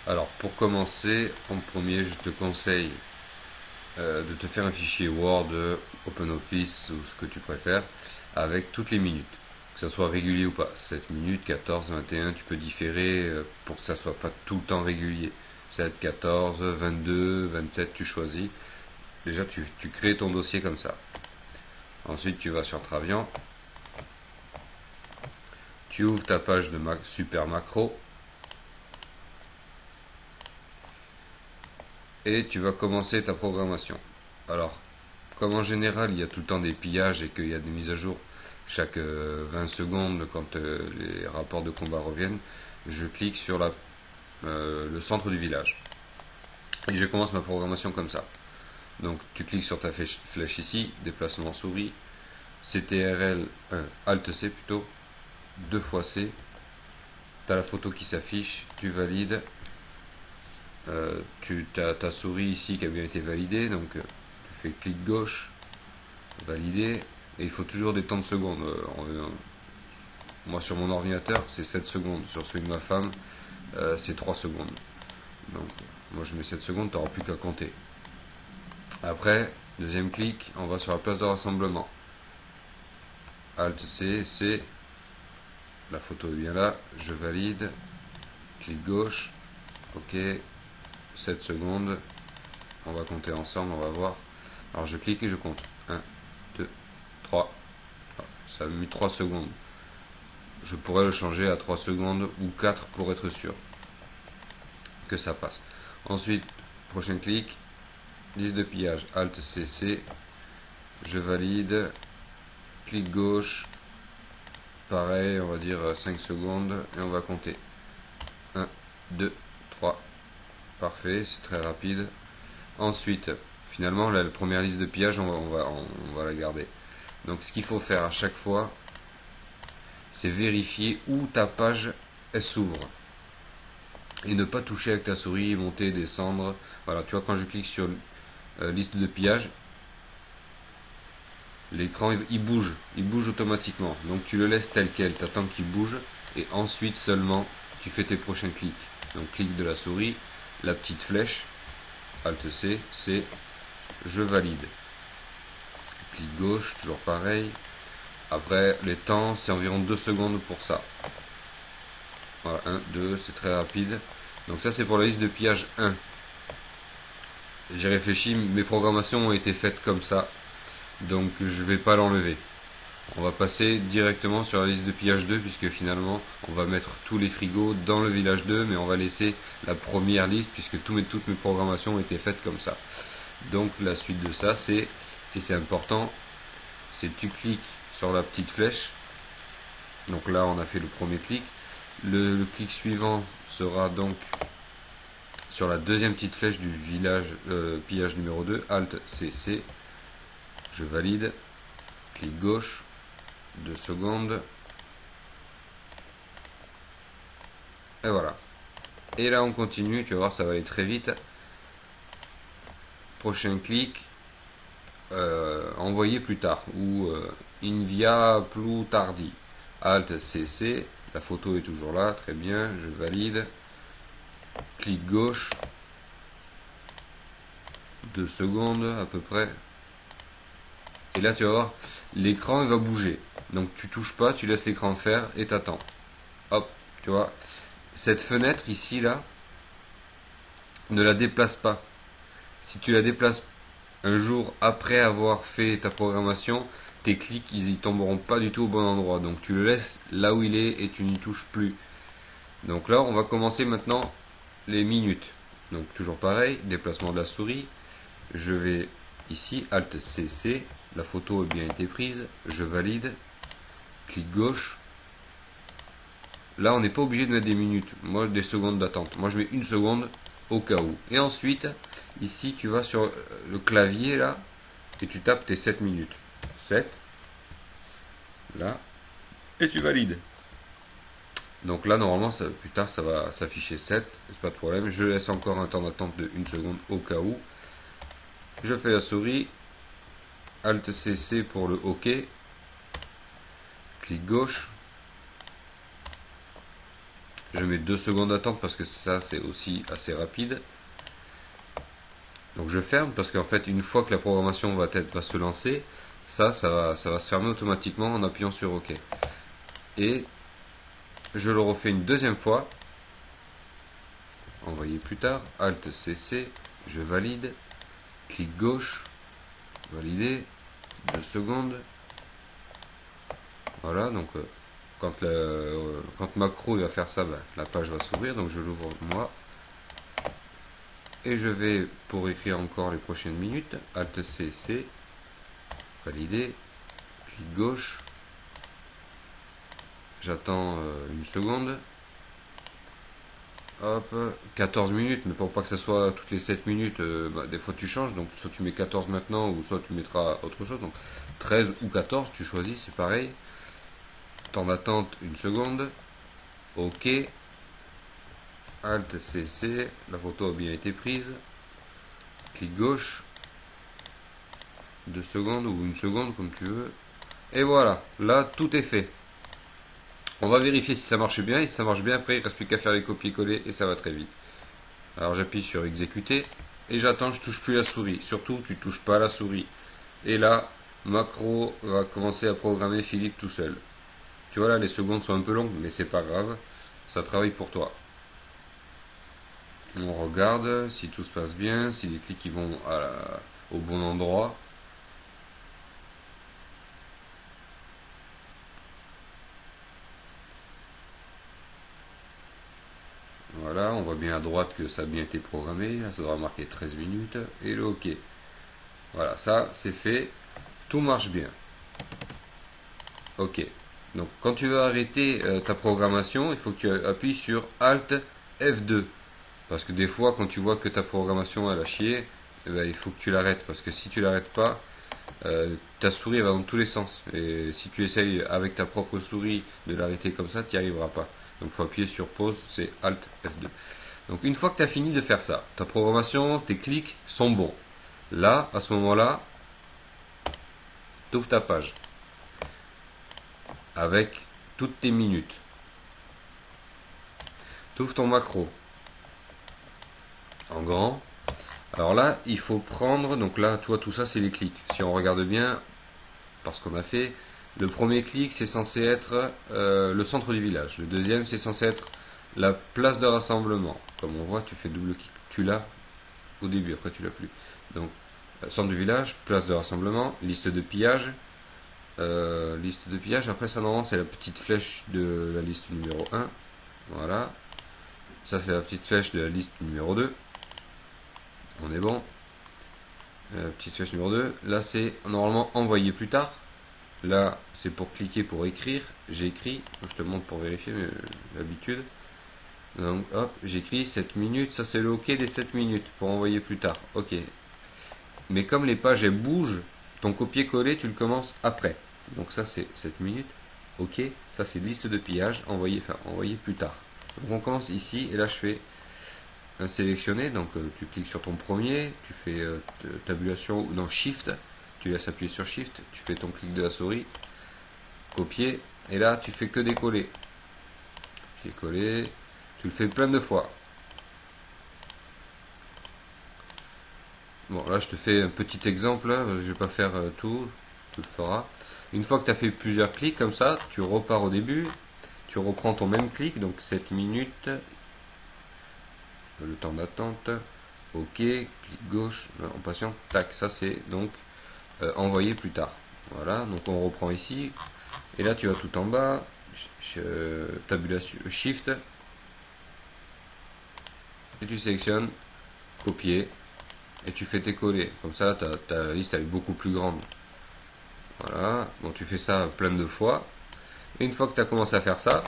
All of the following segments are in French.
Alors pour commencer, en premier, je te conseille de te faire un fichier Word, OpenOffice ou ce que tu préfères, avec toutes les minutes, que ça soit régulier ou pas. 7 minutes, 14, 21, tu peux différer pour que ça soit pas tout le temps régulier. 7, 14, 22, 27, tu choisis. Déjà, tu crées ton dossier comme ça. Ensuite, tu vas sur Travian, tu ouvres ta page de Super Macro et tu vas commencer ta programmation. Alors, comme en général, il y a tout le temps des pillages et qu'il y a des mises à jour chaque 20 secondes quand les rapports de combat reviennent, je clique sur le centre du village. Et je commence ma programmation comme ça. Donc tu cliques sur ta flèche ici, déplacement souris, CTRL, Alt C plutôt, 2 fois C, tu as la photo qui s'affiche, tu valides, tu as ta souris ici qui a bien été validée, donc tu fais clic gauche, valider, et il faut toujours des temps de secondes. Moi sur mon ordinateur c'est 7 secondes, sur celui de ma femme c'est 3 secondes. Donc moi je mets 7 secondes, tu n'auras plus qu'à compter. Après, deuxième clic, on va sur la place de rassemblement. Alt C, C, la photo est bien là, je valide, clic gauche, ok, 7 secondes, on va compter ensemble, on va voir. Alors je clique et je compte. 1, 2, 3. Ça a mis 3 secondes. Je pourrais le changer à 3 secondes ou 4 pour être sûr que ça passe. Ensuite, prochain clic, liste de pillage, Alt CC, je valide, clic gauche, pareil, on va dire 5 secondes et on va compter. 1, 2, 3, parfait, c'est très rapide. Ensuite, finalement, la première liste de pillage, on va la garder. Donc ce qu'il faut faire à chaque fois, c'est vérifier où ta page elle s'ouvre. Et ne pas toucher avec ta souris, monter, descendre. Voilà, tu vois, quand je clique sur liste de pillage, l'écran il bouge automatiquement. Donc tu le laisses tel quel, tu attends qu'il bouge, et ensuite seulement tu fais tes prochains clics. Donc clic de la souris, la petite flèche, Alt C, c'est je valide. Clic gauche, toujours pareil. Après, les temps, c'est environ 2 secondes pour ça. Voilà, 1, 2, c'est très rapide. Donc ça, c'est pour la liste de pillage 1. J'ai réfléchi, mes programmations ont été faites comme ça. Donc je vais pas l'enlever. On va passer directement sur la liste de pillage 2, puisque finalement, on va mettre tous les frigos dans le village 2, mais on va laisser la première liste, puisque toutes mes programmations ont été faites comme ça. Donc la suite de ça, c'est, et c'est important, c'est tu cliques sur la petite flèche. Donc là, on a fait le premier clic. Le clic suivant sera donc sur la deuxième petite flèche du village pillage numéro 2, Alt CC. Je valide. Clic gauche. 2 secondes. Et voilà. Et là, on continue. Tu vas voir, ça va aller très vite. Prochain clic. Envoyer plus tard. Ou Invia plus tardi. Alt CC. La photo est toujours là. Très bien. Je valide. Clic gauche. 2 secondes à peu près. Et là tu vas voir, l'écran il va bouger. Donc tu touches pas, tu laisses l'écran faire et t'attends. Hop, tu vois. Cette fenêtre ici là, ne la déplace pas. Si tu la déplaces un jour après avoir fait ta programmation, tes clics ils y tomberont pas du tout au bon endroit. Donc tu le laisses là où il est et tu n'y touches plus. Donc là on va commencer maintenant les minutes. Donc toujours pareil, déplacement de la souris. Je vais ici, Alt CC, la photo a bien été prise, je valide, clic gauche. Là, on n'est pas obligé de mettre des minutes, moi des secondes d'attente. Moi, je mets 1 seconde au cas où. Et ensuite, ici, tu vas sur le clavier là et tu tapes tes 7 minutes. 7, là, et tu valides. Donc là, normalement, plus tard, ça va s'afficher 7, c'est pas de problème. Je laisse encore un temps d'attente de 1 seconde au cas où. Je fais la souris, Alt CC pour le OK, clic gauche, Je mets 2 secondes d'attente parce que ça c'est aussi assez rapide. Donc je ferme parce qu'en fait une fois que la programmation va se lancer, ça va se fermer automatiquement en appuyant sur OK. Et je le refais une deuxième fois. Envoyer plus tard, Alt CC, je valide, clic gauche, valider, 2 secondes. Voilà, donc quand macro il va faire ça, la page va s'ouvrir, donc je l'ouvre moi. Et je vais, pour écrire encore les prochaines minutes, Alt CC, valider, clic gauche, j'attends une seconde. Hop, 14 minutes, mais pour pas que ça soit toutes les 7 minutes, des fois tu changes, donc soit tu mets 14 maintenant, ou soit tu mettras autre chose, donc 13 ou 14, tu choisis, c'est pareil. Temps d'attente, une seconde, OK, Alt CC, la photo a bien été prise, clic gauche, 2 secondes ou une seconde comme tu veux, et voilà, là tout est fait. On va vérifier si ça marche bien, et si ça marche bien, après il ne reste plus qu'à faire les copier-coller, et ça va très vite. Alors j'appuie sur exécuter et j'attends, je touche plus la souris. Surtout, tu touches pas la souris. Et là, macro va commencer à programmer Philippe tout seul. Tu vois là, les secondes sont un peu longues, mais c'est pas grave. Ça travaille pour toi. On regarde si tout se passe bien, si les clics ils vont au bon endroit. Voilà, on voit bien à droite que ça a bien été programmé. Là, ça devra marquer 13 minutes. Et le OK. Voilà, ça c'est fait. Tout marche bien. OK. Donc quand tu veux arrêter ta programmation, il faut que tu appuies sur Alt F2. Parce que des fois, quand tu vois que ta programmation elle a chié, eh ben, il faut que tu l'arrêtes. Parce que si tu l'arrêtes pas, ta souris va dans tous les sens. Et si tu essayes avec ta propre souris de l'arrêter comme ça, tu n'y arriveras pas. Donc il faut appuyer sur pause, c'est Alt F2. Donc une fois que tu as fini de faire ça, ta programmation, tes clics sont bons. Là, à ce moment-là, tu ouvres ta page avec toutes tes minutes. Tu ouvres ton macro en grand. Alors là, il faut prendre, donc là, toi, tout ça, c'est les clics. Si on regarde bien, parce qu'on a fait, le premier clic, c'est censé être le centre du village. Le deuxième, c'est censé être la place de rassemblement. Comme on voit, tu fais double clic, tu l'as au début, après tu l'as plus. Donc, centre du village, place de rassemblement, liste de pillage. Liste de pillage, après ça, normalement, c'est la petite flèche de la liste numéro 1. Voilà. Ça, c'est la petite flèche de la liste numéro 2. On est bon. Petite flèche numéro 2. Là, c'est normalement envoyer plus tard. Là, c'est pour cliquer pour écrire. J'écris. Je te montre pour vérifier l'habitude. Donc, hop, j'écris 7 minutes. Ça, c'est le OK des 7 minutes pour envoyer plus tard. OK. Mais comme les pages, elles bougent, ton copier-coller, tu le commences après. Donc, ça, c'est 7 minutes. OK. Ça, c'est liste de pillage. Envoyer plus tard. Donc, on commence ici. Et là, je fais sélectionner, donc tu cliques sur ton premier, tu fais tabulation ou non Shift, tu laisses appuyer sur Shift, tu fais ton clic de la souris, copier, et là tu fais que décoller. Coller, tu le fais plein de fois. Bon là je te fais un petit exemple, je vais pas faire tout, tu le feras. Une fois que tu as fait plusieurs clics comme ça, tu repars au début, tu reprends ton même clic, donc 7 minutes, le temps d'attente, OK, clic gauche, on patiente, tac, ça c'est donc envoyer plus tard. Voilà, donc on reprend ici, et là tu vas tout en bas, tabulation, Shift, et tu sélectionnes, copier, et tu fais tes coller. Comme ça, ta liste elle est beaucoup plus grande. Voilà, bon tu fais ça plein de fois, et une fois que tu as commencé à faire ça,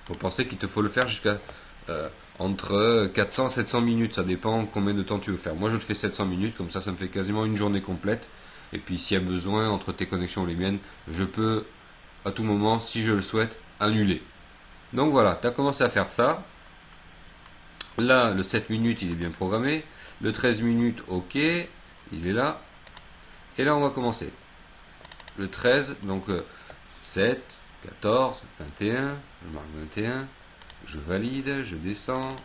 faut penser qu'il te faut le faire jusqu'à entre 400 et 700 minutes, ça dépend combien de temps tu veux faire. Moi je te fais 700 minutes, comme ça me fait quasiment une journée complète. Et puis s'il y a besoin, entre tes connexions ou les miennes, je peux à tout moment, si je le souhaite, annuler. Donc voilà, tu as commencé à faire ça. Là, le 7 minutes, il est bien programmé. Le 13 minutes, OK, il est là. Et là, on va commencer. Le 13, donc 7, 14, 21, je marque 21, je valide, je descends,